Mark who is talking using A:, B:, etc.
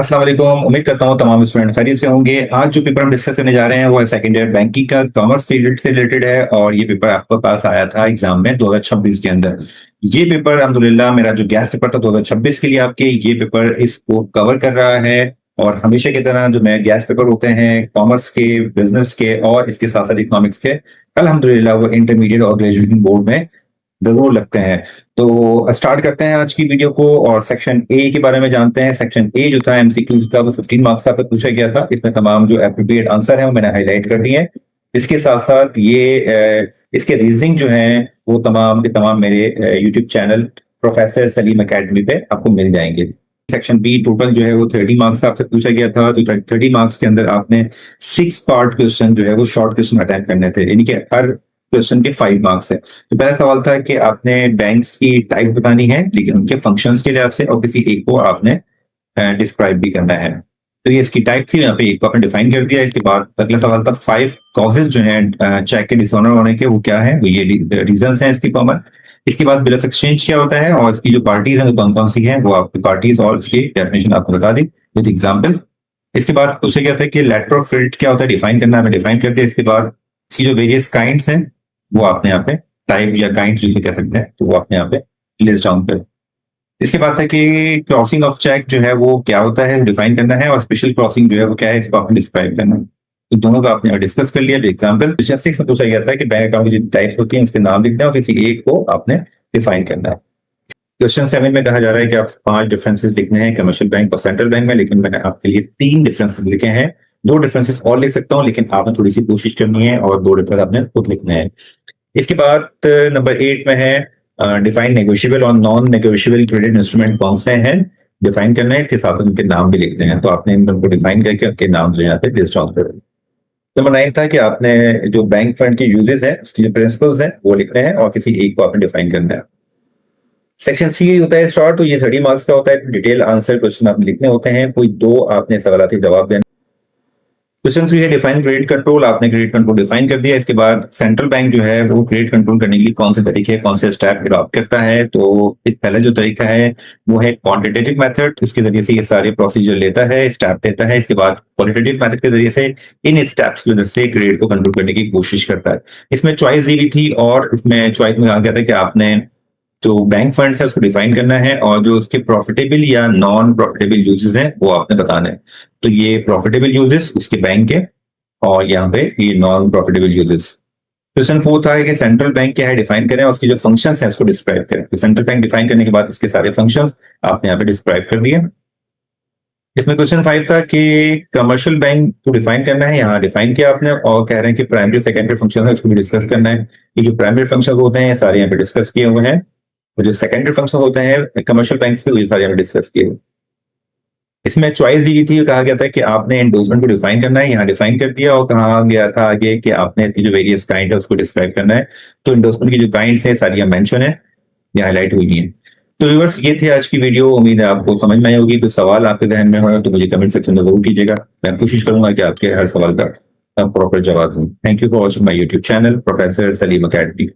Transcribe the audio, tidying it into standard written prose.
A: अस्सलाम वालेकुम। उम्मीद करता हूँ तमाम स्टूडेंट खैरियत से होंगे। आज जो पेपर हम डिस्कस करने जा रहे हैं वो है सेकंड ईयर बैंकिंग का, कॉमर्स फील्ड से रिलेटेड है और ये पेपर आपके पास आया था एग्जाम में 2026 के अंदर। ये पेपर अल्हम्दुलिल्लाह मेरा जो गैस पेपर था 2026 के लिए आपके, ये पेपर इसको कवर कर रहा है। और हमेशा की तरह जो मैं गैस पेपर होते हैं कॉमर्स के, बिजनेस के और इसके साथ साथ इकोनॉमिक्स के, अल्हम्दुलिल्लाह वो इंटरमीडिएट और ग्रेजुएशन बोर्ड में जरूर लगते हैं। तो स्टार्ट करते हैं आज की वीडियो को और सेक्शन ए के बारे में जानते हैं। सेक्शन ए जो था एमसीक्यूज का, वो 15 मार्क्स का पूछा गया था। इसमें तमाम जो एप्रोप्रिएट आंसर है वो मैंने हाईलाइट कर दिए हैं। इसके साथ साथ इसके रीजनिंग जो है वो तमाम के तमाम मेरे YouTube channel professor Salim academy पे आपको मिल जाएंगे। सेक्शन बी टोटल जो है वो 30 मार्क्स आपसे पूछा गया था। तो 30 मार्क्स के अंदर आपने 6 पार्ट क्वेश्चन जो है वो शॉर्ट क्वेश्चन अटेम्प्ट करने थे, यानी कि हर क्वेश्चन के 5 मार्क्स है। तो पहला सवाल था कि आपने बैंक्स की टाइप बतानी है लेकिन उनके फंक्शंस के लिहाज से, और किसी एक को आपने डिस्क्राइब भी करना है। तो ये इसकी टाइप थी, यहाँ पे एक को आपने डिफाइन कर दिया। इसके बाद अगला सवाल था 5 कॉजेज जो हैं चेक के डिसऑनर होने के, वो क्या है, वो ये रीजन हैं इसके कॉमन। इसके बाद बिल ऑफ एक्सचेंज क्या होता है और इसकी जो पार्टीज हैं वो कौन कौन सी हैं, वो आपकी पार्टीज और इसकी डेफिनेशन आपको बता दी विद एग्जाम्पल। इसके बाद पूछा गया था कि लेटर ऑफ क्रेडिट क्या होता है, डिफाइन करना है, डिफाइन कर दिया। इसके बाद इसकी जो वेरियस काइंड्स हैं वो आपने यहाँ पे, टाइप या काइंड जिसे कह सकते हैं, तो वो आपने यहाँ पे लिस्ट डाउन कर। इसके बाद है कि क्रॉसिंग ऑफ चेक जो है वो क्या होता है, डिफाइन करना है, और स्पेशल क्रॉसिंग जो है वो क्या है, इसको आपने डिस्क्राइब करना है। तो दोनों का आपने डिस्कस कर लिया। एग्जाम्पल 6 में पूछा गया था कि बैंक अकाउंट की जो टाइप्स होती हैं उसके नाम लिखना है और किसी एक को आपने डिफाइन करना है। क्वेश्चन 7 में कहा जा रहा है कि आप 5 डिफरेंसेस लिखने हैं कमर्शियल बैंक और सेंट्रल बैंक में, लेकिन मैंने आपके लिए 3 डिफरेंसेस लिखे हैं। 2 डिफरेंसेस और लिख सकता हूँ लेकिन आपने थोड़ी सी कोशिश करनी है और 2 डिफरेंस आपने खुद लिखने हैं। इसके बाद नंबर 8 में है डिफाइन नेगोशिएबल और नॉन नेगोशिएबल क्रेडिट इंस्ट्रूमेंट कौन से हैं, डिफाइन करना है। इसके साथ उनके नाम भी लिखने हैं, तो आपने इन दोनों को डिफाइन करके उनके नाम जो यहाँ पे लिस्ट डाउन कर। नंबर 9 था कि आपने जो बैंक फंड के यूजेस हैं उसकी जो प्रिंसिपल्स हैं वो लिखने हैं और किसी एक को आपने डिफाइन करना है। सेक्शन सी होता है शॉर्ट, तो ये 30 मार्क्स का होता है। डिटेल आंसर क्वेश्चन आपने लिखने होते हैं, कोई 2 आपने सवाल के जवाब देना। क्वेश्चन 3 है डिफाइन क्रेडिट कंट्रोल, आपने क्रेडिट कंट्रोल डिफाइन कर दिया। इसके बाद सेंट्रल बैंक जो है वो क्रेडिट कंट्रोल करने के लिए कौन से तरीके, कौन से स्टेप अडॉप्ट करता है। तो एक पहला जो तरीका है वो है क्वांटिटेटिव मेथड, इसके जरिए से ये सारे प्रोसीजर लेता है, स्टेप लेता है। इसके बाद क्वालिटेटिव मेथड के जरिए से इन स्टेप्स की वजह से क्रेडिट को कंट्रोल करने की कोशिश करता है। इसमें चॉइस दी हुई थी और इसमें चॉइस में कहा गया था कि आपने जो बैंक फंड्स है उसको डिफाइन करना है और जो उसके प्रॉफिटेबल या नॉन प्रॉफिटेबल यूजेस हैं वो आपने बताना है। तो ये प्रॉफिटेबल यूजेस उसके बैंक के, और यहाँ पे ये नॉन प्रॉफिटेबल यूजेस। क्वेश्चन 4 था कि सेंट्रल बैंक क्या है, डिफाइन करें और उसकी जो फंक्शंस हैं उसको डिस्क्राइब करें। तो सेंट्रल बैंक डिफाइन करने के बाद इसके सारे फंक्शंस आपने यहाँ पे डिस्क्राइब कर दिए। इसमें क्वेश्चन 5 था कि कमर्शियल बैंक को डिफाइन करना है, यहाँ डिफाइन किया आपने, और कह रहे हैं कि प्राइमरी सेकेंडरी फंक्शन है उसको भी डिस्कस करना है। ये जो प्राइमरी फंक्शन होते हैं सारे यहाँ पे डिस्कस किए हुए हैं, और जो सेकेंडरी फंक्शन होते हैं कमर्शियल बैंक के, वो सारे यहाँ पे डिस्कस किए हुए। इसमें चॉइस दी गई थी, कहा गया था कि आपने एंडोर्समेंट को डिफाइन करना है, यहाँ डिफाइन कर दिया। और कहा गया था आगे कि आपने इसकी जो वेरियस काइंड है उसको डिस्क्राइब करना है। तो एंडोर्समेंट की जो काइंड्स है सारी यहाँ मेंशन है, यहाँ हाईलाइट हुई है। तो व्यूअर्स ये थी आज की वीडियो, उम्मीद है आपको समझ में आई होगी। कोई सवाल आपके जहन में हो तो मुझे कमेंट सेक्शन में जरूर कीजिएगा, मैं कोशिश करूंगा कि आपके हर सवाल का प्रॉपर जवाब दूं। Thank you for watching my YouTube channel professor Salim academy.